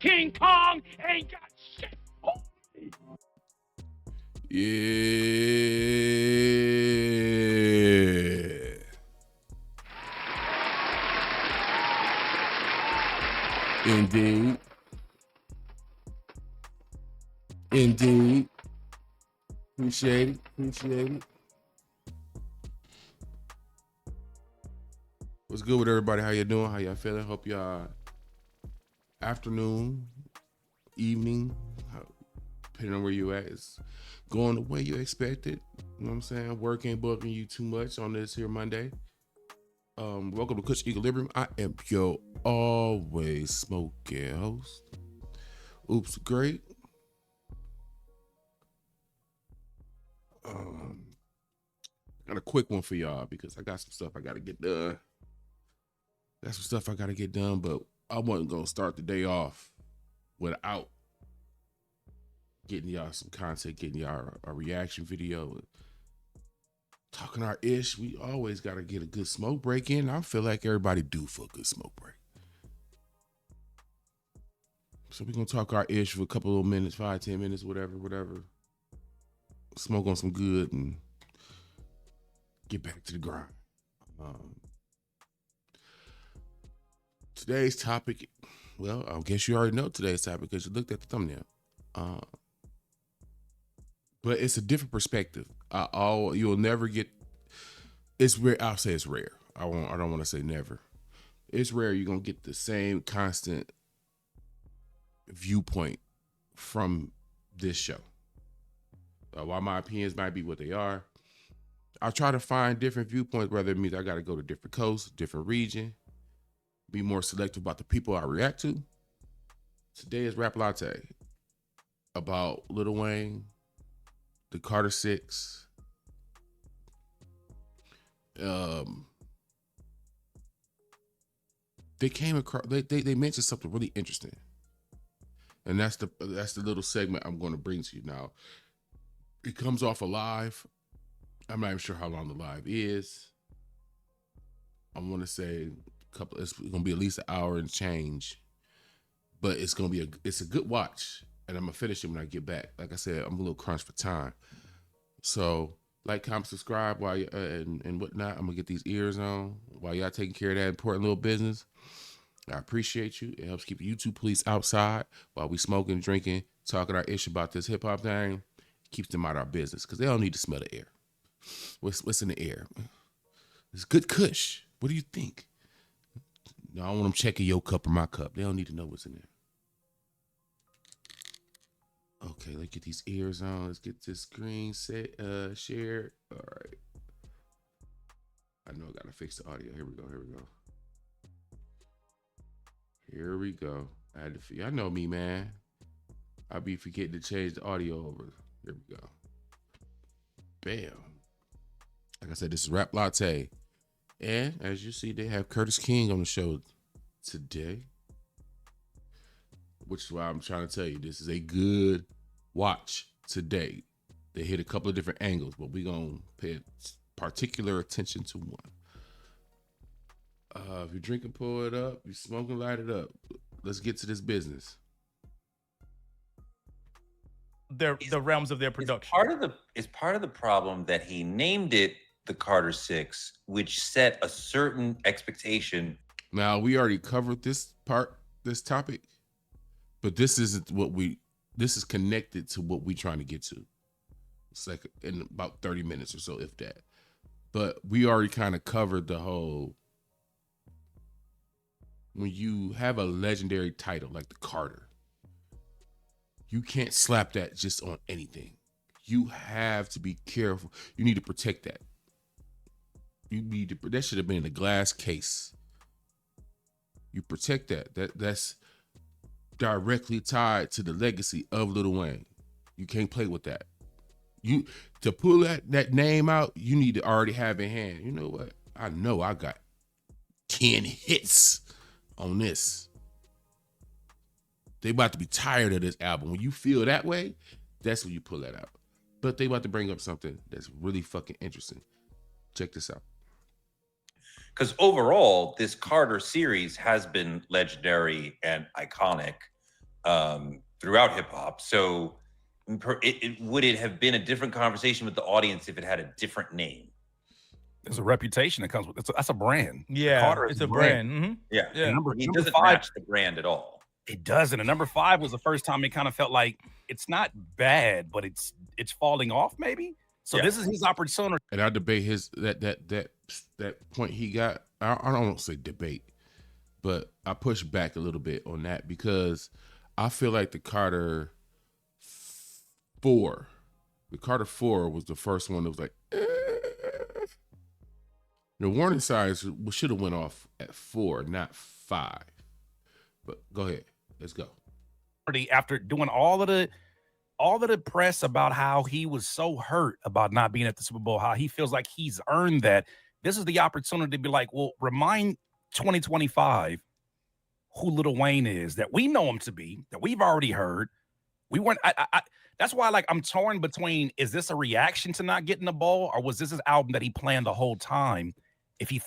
King Kong ain't got shit on me. Yeah. Indeed. Indeed. Appreciate it. Appreciate it. What's good with everybody? How you doing? How y'all feeling? Hope y'all afternoon, evening, depending on where you at, is going the way you expected. You know what I'm saying? Work ain't bugging you too much on this here Monday. Welcome to Kush Equilibrium. I am your always smoking host. Oops, great. Got a quick one for y'all because I got some stuff I gotta get done. But I wasn't gonna start the day off without getting y'all some content, getting y'all a reaction video, talking our ish. We always gotta get a good smoke break in. I feel like everybody do for a good smoke break. So we're gonna talk our ish for a couple of minutes, 5-10 minutes, whatever. Smoke on some good and get back to the grind. Today's topic, well, I guess you already know today's topic because you looked at the thumbnail. But it's a different perspective. You'll never get. It's rare. I'll say it's rare. I don't want to say never. It's rare you're gonna get the same constant viewpoint from this show. While my opinions might be what they are, I'll try to find different viewpoints. Whether it means I got to go to different coasts, different region, be more selective about the people I react to. Today is Rap Latte about Lil Wayne, the Carter 6. They came across. They mentioned something really interesting, and that's the little segment I'm going to bring to you now. It comes off a live. I'm not even sure how long the live is. I want to say it's going to be at least an hour and change, but it's going to be it's a good watch, and I'm going to finish it when I get back. Like I said, I'm a little crunched for time. So like, comment, subscribe while you, and whatnot. I'm going to get these ears on while y'all taking care of that important little business. I appreciate you. It helps keep the YouTube police outside while we smoking, drinking, talking our ish about this hip hop thing. Keeps them out of our business because they don't need to smell the air. What's in the air? It's good kush. What do you think? No, I don't want them checking your cup or my cup. They don't need to know what's in there. Okay, let's get these ears on. Let's get this screen set, shared. All right. I know I gotta fix the audio. Here we go. I know me, man. I be forgetting to change the audio over. Here we go. Bam. Like I said, this is Rap Latte. And as you see, they have Curtis King on the show today. Which is why I'm trying to tell you, this is a good watch today. They hit a couple of different angles, but we're going to pay particular attention to one. If you're drinking, pour it up. If you're smoking, light it up. Let's get to this business. The realms of their production. Is part of the problem that he named it the Carter 6, which set a certain expectation. Now, we already covered this topic, but this is connected to what we're trying to get to. It's like in about 30 minutes or so, if that. But we already kind of covered the whole, when you have a legendary title like the Carter, you can't slap that just on anything. You have to be careful. You need to protect that. That should have been in a glass case. You protect that. That's directly tied to the legacy of Lil Wayne. You can't play with that. To pull that name out, you need to already have in hand. You know what? I know I got 10 hits on this. They about to be tired of this album. When you feel that way, that's when you pull that out. But they about to bring up something that's really fucking interesting. Check this out. Because overall, this Carter series has been legendary and iconic. throughout hip hop. So would it have been a different conversation with the audience if it had a different name? There's a reputation that comes with it. That's a brand. Yeah, Carter is it's a brand. Mm-hmm. Yeah. Yeah. And He number doesn't 5, match the brand at all. it doesn't. And number 5 was the first time it kind of felt like it's not bad, but it's falling off maybe. So Yeah. this is his opportunity. And I debate his that point he got. I don't want to say debate, but I push back a little bit on that because I feel like the Carter 4 was the first one that was like, the warning signs should have went off at 4, not 5. But go ahead, let's go. After doing all of the press about how he was so hurt about not being at the Super Bowl, how he feels like he's earned that. This is the opportunity to be like, well, remind 2025 who Lil Wayne is, that we know him to be, that we've already heard. We weren't. That's why, like, I'm torn between: is this a reaction to not getting the ball, or was this his album that he planned the whole time? If he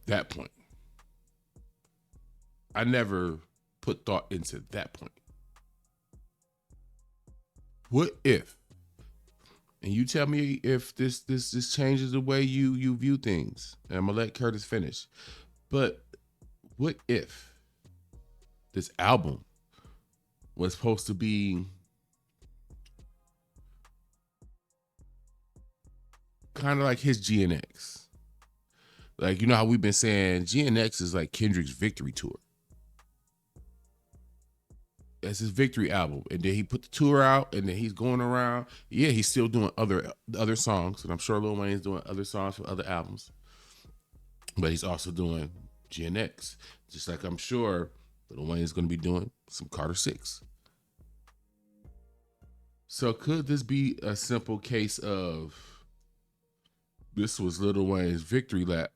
That point, I never put thought into that point. What if? And you tell me if this changes the way you view things. And I'm gonna let Curtis finish. But what if this album was supposed to be kind of like his GNX? Like, you know how we've been saying GNX is like Kendrick's victory tour. That's his victory album. And then he put the tour out and then he's going around. Yeah, he's still doing other songs. And I'm sure Lil Wayne's doing other songs for other albums. But he's also doing GNX. Just like I'm sure Lil Wayne's going to be doing some Carter 6. So could this be a simple case of this was Lil Wayne's victory lap,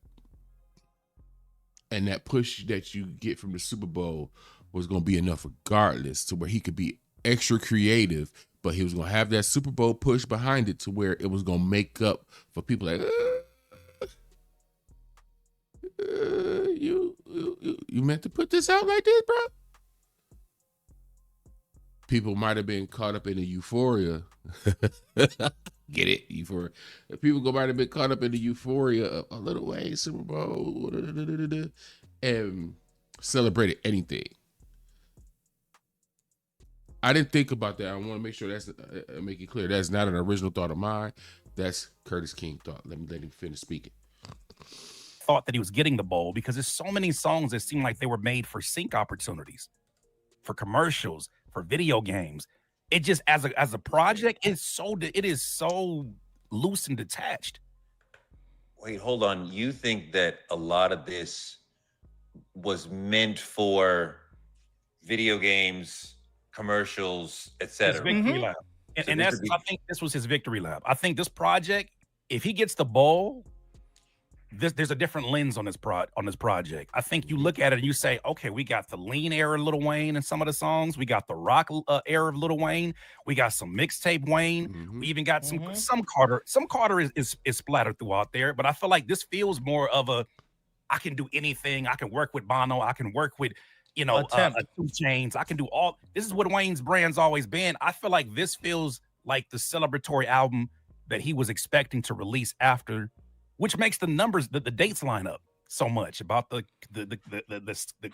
and that push that you get from the Super Bowl was going to be enough regardless to where he could be extra creative, but he was going to have that Super Bowl push behind it to where it was going to make up for people like, you meant to put this out like this, bro? People might have been caught up in the euphoria. Get it? Euphoria. People might have been caught up in the euphoria of a Lil Wayne Super Bowl and celebrated anything. I didn't think about that. I want to make sure that's make it clear. That's not an original thought of mine. That's Curtis King thought. Let him finish speaking. thought that he was getting the bowl because there's so many songs that seem like they were made for sync opportunities, for commercials, for video games. It just as a project, it is so loose and detached. Wait, hold on. You think that a lot of this was meant for video games, commercials, etc.? Victory lap. And I think this was his victory lap. I think this project, if he gets the bowl, there's a different lens on this project. I think you look at it and you say, okay, we got the lean era of Lil Wayne in some of the songs. We got the rock era of Lil Wayne. We got some mixtape Wayne. Mm-hmm. We even got some Carter. Some Carter is splattered throughout there. But I feel like this feels more of a, I can do anything. I can work with Bono. I can work with, 2 Chainz. I can do all. This is what Wayne's brand's always been. I feel like this feels like the celebratory album that he was expecting to release after, which makes the numbers, the dates line up so much about the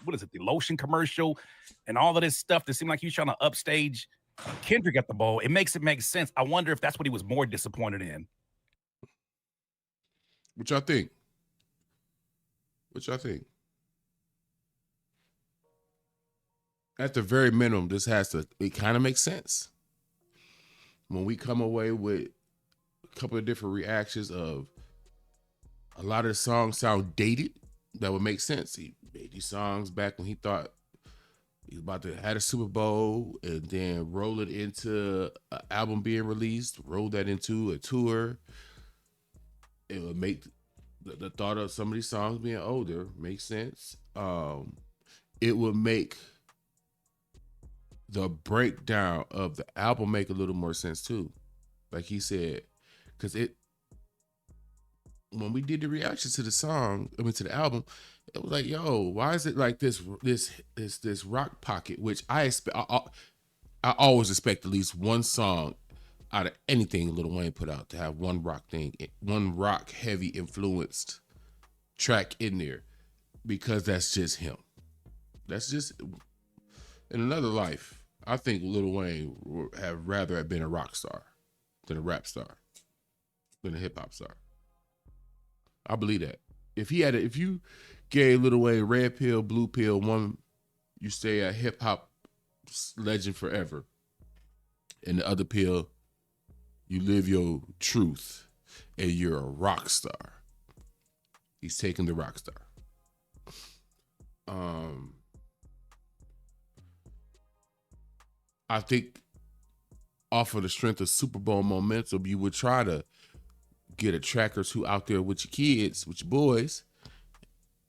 what is it, the lotion commercial and all of this stuff that seemed like he was trying to upstage Kendrick at the bowl. It makes sense. I wonder if that's what he was more disappointed in. What y'all think? At the very minimum, it kind of makes sense. When we come away with a couple of different reactions of a lot of the songs sound dated, that would make sense. He made these songs back when he thought he was about to have a Super Bowl and then roll it into an album being released, roll that into a tour. It would make the thought of some of these songs being older make sense. It would make the breakdown of the album make a little more sense too. Like he said, because when we did the reaction to the song, to the album, it was like, yo, why is it like this rock pocket? Which I always expect at least one song out of anything Lil Wayne put out to have one rock heavy influenced track in there, because that's just him. That's just, in another life, I think Lil Wayne would have rather have been a rock star than a rap star, than a hip hop star. I believe that. If you gave Lil Wayne red pill, blue pill, one, you stay a hip hop legend forever, and the other pill, you live your truth and you're a rock star. He's taking the rock star. I think off of the strength of Super Bowl momentum, you would try to get a track or two out there with your kids, with your boys,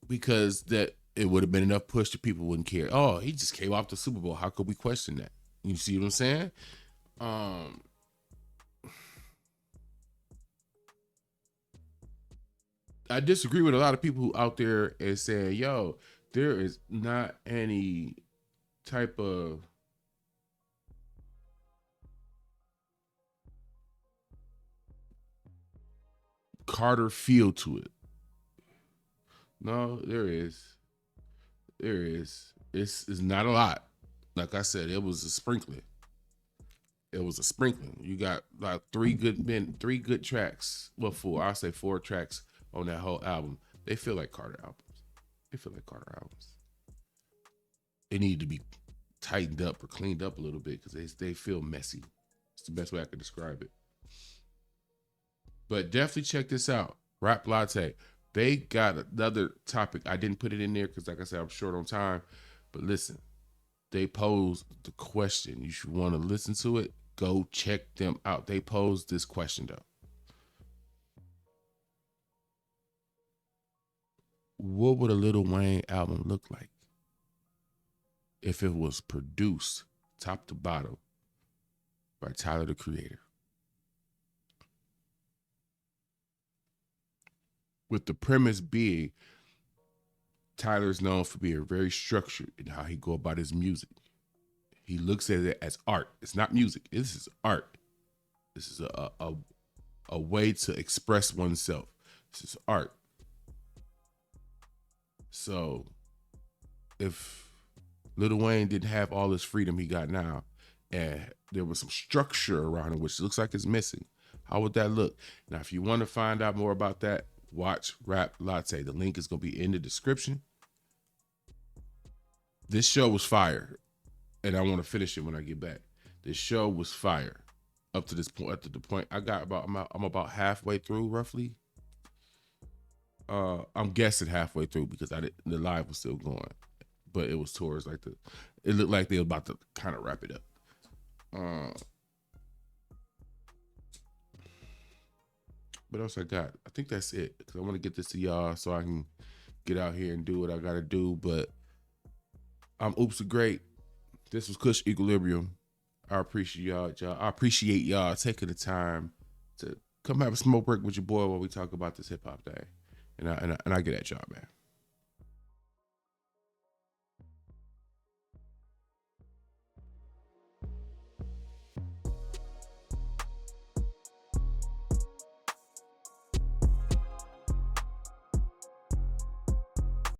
because that it would have been enough push that people wouldn't care. Oh, he just came off the Super Bowl. How could we question that? You see what I'm saying? I disagree with a lot of people who out there and saying, yo, there is not any type of Carter feel to it. No, there is. There is. It's not a lot. Like I said, it was a sprinkling. It was a sprinkling. You got like three good tracks. Well, I'll say 4 tracks on that whole album. They feel like Carter albums. They need to be tightened up or cleaned up a little bit because they feel messy. It's the best way I could describe it. But definitely check this out. Rap Latte. They got another topic. I didn't put it in there because, like I said, I'm short on time. But listen, they posed the question. You should want to listen to it. Go check them out. They posed this question, though. What would a Lil Wayne album look like if it was produced top to bottom by Tyler, the Creator? With the premise being, Tyler's known for being very structured in how he go about his music. He looks at it as art. It's not music. This is art. This is a way to express oneself. This is art. So if Lil Wayne didn't have all this freedom he got now, and there was some structure around it, which looks like it's missing, how would that look? Now, if you want to find out more about that, watch Rap Latte. The link is going to be in the description. This show was fire, and I want to finish it when I get back. This show was fire up to this point. Up to the point I'm about halfway through, roughly. I'm guessing halfway through because the live was still going, but it was towards like it looked like they were about to kind of wrap it up. What else I got? I think that's it, because I want to get this to y'all so I can get out here and do what I got to do. But I'm Oops Great. This was Kush Equilibrium. I appreciate y'all. I appreciate y'all taking the time to come have a smoke break with your boy while we talk about this hip hop thing. And I get at y'all, man.